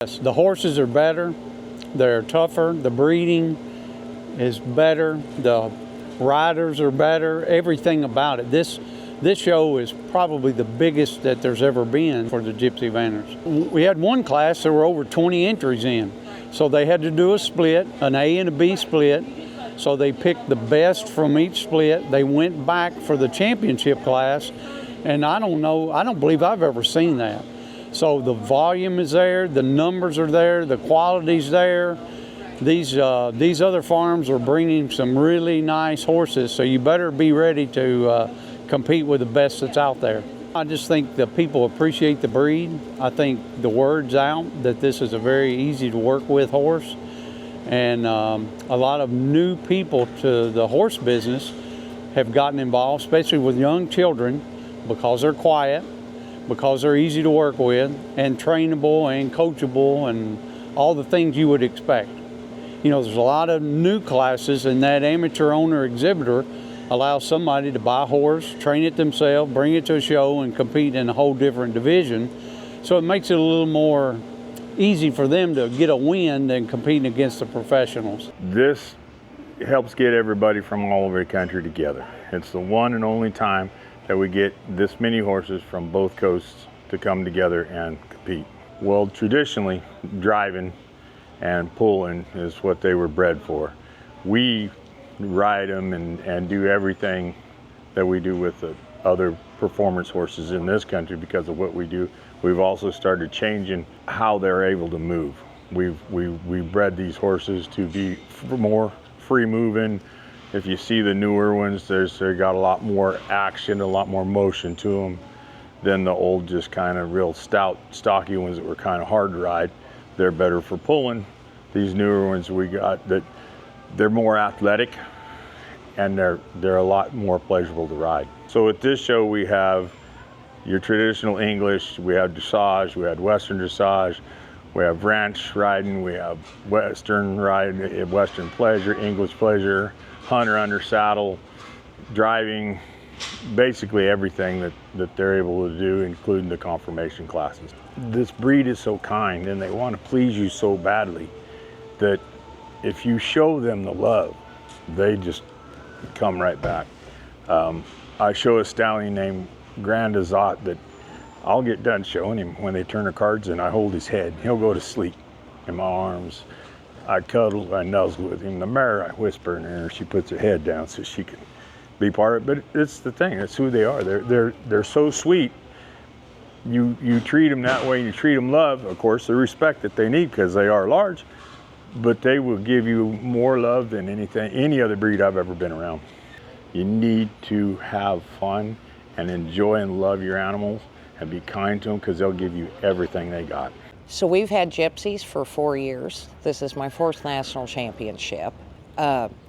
Yes, the horses are better, they're tougher, the breeding is better, the riders are better, everything about it. This show is probably the biggest that there's ever been for the Gypsy Vanners. We had one class, there were over 20 entries in. So they had to do a split, an A and a B split. So they picked the best from each split. They went back for the championship class. And I don't believe I've ever seen that. So the volume is there, the numbers are there, the quality's there. These other farms are bringing some really nice horses, so you better be ready to compete with the best that's out there. I just think that people appreciate the breed. I think the word's out that this is a very easy to work with horse. And a lot of new people to the horse business have gotten involved, especially with young children, because they're quiet, because they're easy to work with and trainable and coachable and all the things you would expect. You know, there's a lot of new classes, and that amateur owner exhibitor allows somebody to buy a horse, train it themselves, bring it to a show and compete in a whole different division. So it makes it a little more easy for them to get a win than competing against the professionals. This helps get everybody from all over the country together. It's the one and only time that we get this many horses from both coasts to come together and compete. Well, traditionally, driving and pulling is what they were bred for. We ride them and do everything that we do with the other performance horses in this country because of what we do. We've also started changing how they're able to move. We've bred these horses to be more free moving. If you see the newer ones, they got a lot more action, a lot more motion to them than the old, just kind of real stout, stocky ones that were kind of hard to ride. They're better for pulling. These newer ones we got, that they're more athletic and they're a lot more pleasurable to ride. So at this show we have your traditional English, we have dressage, we have Western dressage, we have ranch riding, we have Western riding, Western pleasure, English pleasure, hunter under saddle, driving, basically everything that they're able to do, including the conformation classes. This breed is so kind and they want to please you so badly that if you show them the love, they just come right back. I show a stallion named Grand Azat that I'll get done showing him. When they turn the cards in, I hold his head. He'll go to sleep in my arms. I cuddle, I nuzzle with him. The mare, I whisper in her, she puts her head down so she can be part of it. But it's the thing, it's who they are. They're so sweet. You treat them that way, you treat them love, of course, the respect that they need because they are large, but they will give you more love than any other breed I've ever been around. You need to have fun and enjoy and love your animals and be kind to them because they'll give you everything they got. So we've had gypsies for 4 years. This is my 4th national championship.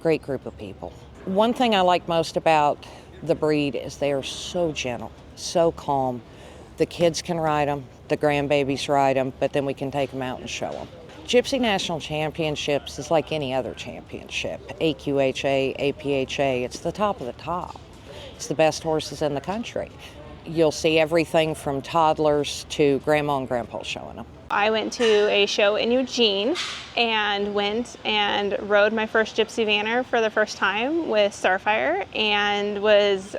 Great group of people. One thing I like most about the breed is they are so gentle, so calm. The kids can ride them, the grandbabies ride them, but then we can take them out and show them. Gypsy National Championships is like any other championship. AQHA, APHA, it's the top of the top. It's the best horses in the country. You'll see everything from toddlers to grandma and grandpa showing them. I went to a show in Eugene and went and rode my first Gypsy Vanner for the first time with Starfire and was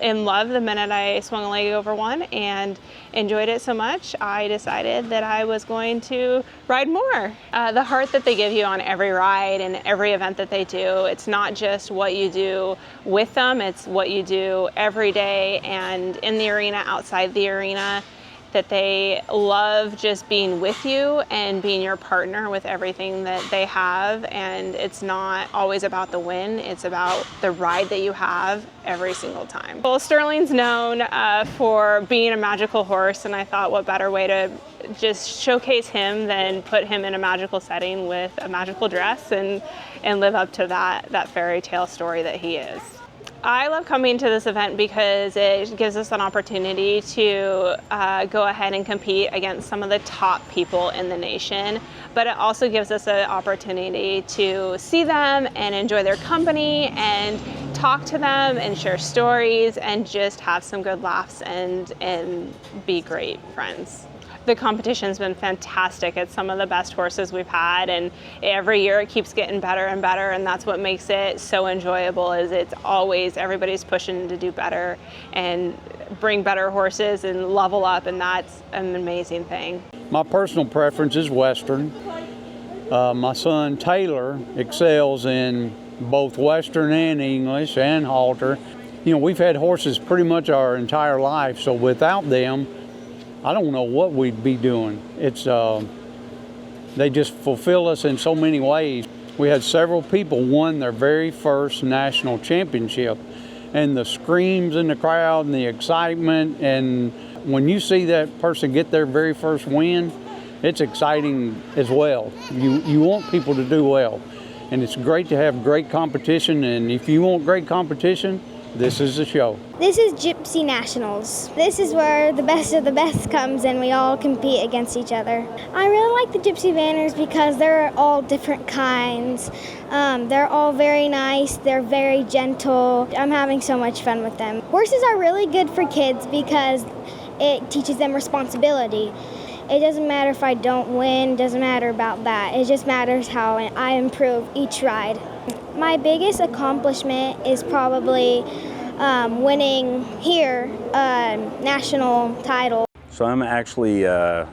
in love the minute I swung a leg over one and enjoyed it so much I decided that I was going to ride more. The heart that they give you on every ride and every event that they do, it's not just what you do with them, it's what you do every day and in the arena, outside the arena, that they love just being with you and being your partner with everything that they have. And it's not always about the win, it's about the ride that you have every single time. Well, Sterling's known for being a magical horse, and I thought what better way to just showcase him than put him in a magical setting with a magical dress and live up to that fairy tale story that he is. I love coming to this event because it gives us an opportunity to go ahead and compete against some of the top people in the nation, but it also gives us an opportunity to see them and enjoy their company and talk to them and share stories and just have some good laughs and be great friends. the competition's been fantastic. It's some of the best horses we've had, and every year it keeps getting better and better, and that's what makes it so enjoyable. Is it's always everybody's pushing to do better and bring better horses and level up, and that's an amazing thing. My personal preference is Western. My son Taylor excels in both Western and English and Halter. You know, we've had horses pretty much our entire life, so without them, I don't know what we'd be doing. It's they just fulfill us in so many ways. We had several people won their very first national championship, and the screams in the crowd and the excitement, and when you see that person get their very first win, it's exciting as well. You want people to do well, and it's great to have great competition, and if you want great competition, this is the show. This is Gypsy Nationals. This is where the best of the best comes and we all compete against each other. I really like the Gypsy Vanners because they're all different kinds. They're all very nice, they're very gentle. I'm having so much fun with them. Horses are really good for kids because it teaches them responsibility. It doesn't matter if I don't win, it doesn't matter about that. It just matters how I improve each ride. My biggest accomplishment is probably winning here a national title. So I'm actually an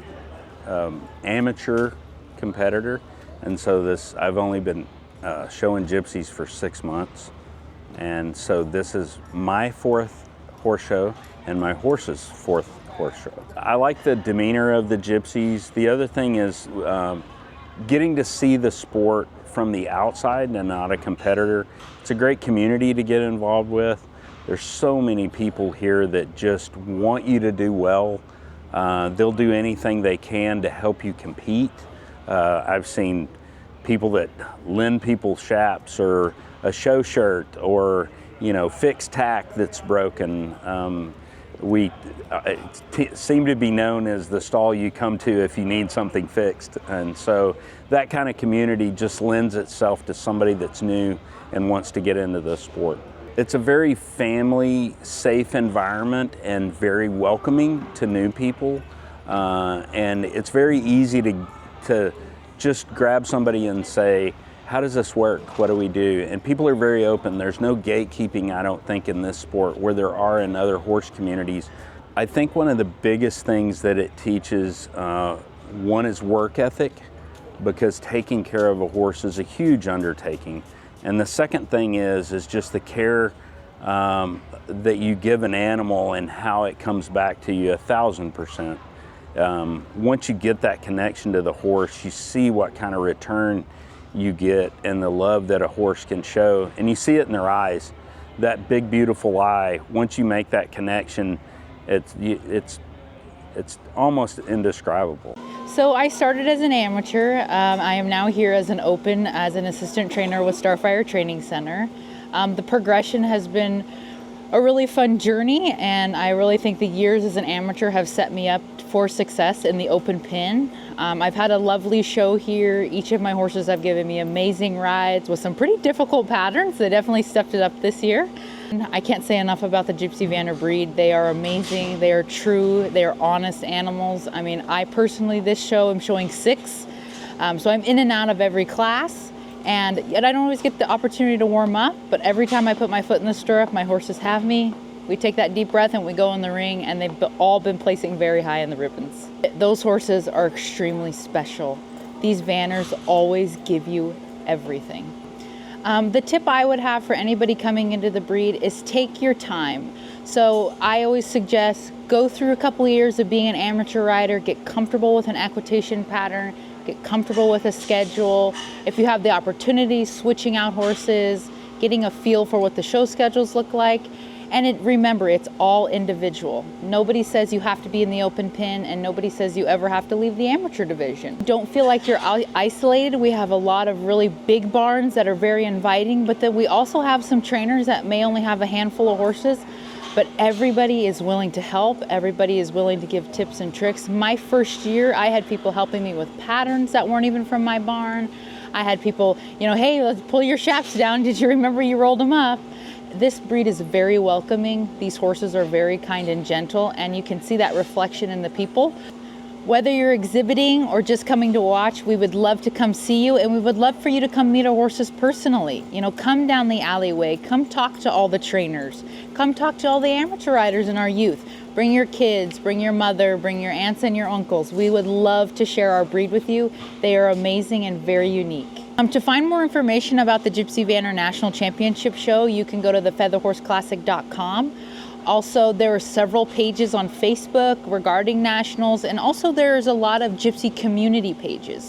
amateur competitor, and so I've only been showing gypsies for 6 months, and so this is my 4th horse show and my horse's 4th horse show. I like the demeanor of the gypsies. The other thing is getting to see the sport from the outside and not a competitor. It's a great community to get involved with. There's so many people here that just want you to do well. They'll do anything they can to help you compete. I've seen people that lend people chaps or a show shirt or, you know, fixed tack that's broken. We seem to be known as the stall you come to if you need something fixed. And so that kind of community just lends itself to somebody that's new and wants to get into the sport. It's a very family safe environment and very welcoming to new people. And it's very easy to just grab somebody and say, how does this work? What do we do? And people are very open. There's no gatekeeping, I don't think, in this sport where there are in other horse communities. I think one of the biggest things that it teaches, one is work ethic, because taking care of a horse is a huge undertaking. And the second thing is just the care that you give an animal and how it comes back to you 1,000%. Once you get that connection to the horse, you see what kind of return you get and the love that a horse can show, and you see it in their eyes. That big beautiful eye, once you make that connection, it's almost indescribable. So I started as an amateur. I am now here as an open, as an assistant trainer with Starfire Training Center. The progression has been a really fun journey, and I really think the years as an amateur have set me up for success in the open pin. I've had a lovely show here. Each of my horses have given me amazing rides with some pretty difficult patterns. They definitely stepped it up this year. I can't say enough about the Gypsy Vanner breed. They are amazing, they are true, they are honest animals. I mean, I personally, this show, I'm showing 6. So I'm in and out of every class. And yet I don't always get the opportunity to warm up, but every time I put my foot in the stirrup, my horses have me. We take that deep breath and we go in the ring, and they've all been placing very high in the ribbons. Those horses are extremely special. These Vanners always give you everything. The tip I would have for anybody coming into the breed is take your time. So I always suggest go through a couple of years of being an amateur rider, get comfortable with an equitation pattern, get comfortable with a schedule. If you have the opportunity, switching out horses, getting a feel for what the show schedules look like. And remember, it's all individual. Nobody says you have to be in the open pin, and nobody says you ever have to leave the amateur division. Don't feel like you're isolated. We have a lot of really big barns that are very inviting, but then we also have some trainers that may only have a handful of horses, but everybody is willing to help. Everybody is willing to give tips and tricks. My first year, I had people helping me with patterns that weren't even from my barn. I had people, hey, let's pull your shafts down. Did you remember you rolled them up? This breed is very welcoming. These horses are very kind and gentle, and you can see that reflection in the people. Whether you're exhibiting or just coming to watch, we would love to come see you, and we would love for you to come meet our horses personally. You know, come down the alleyway, come talk to all the trainers, come talk to all the amateur riders in our youth. Bring your kids, bring your mother, bring your aunts and your uncles. We would love to share our breed with you. They are amazing and very unique. To find more information about the Gypsy Vanner National Championship Show, you can go to thefeatherhorseclassic.com. Also, there are several pages on Facebook regarding nationals, and also there's a lot of gypsy community pages.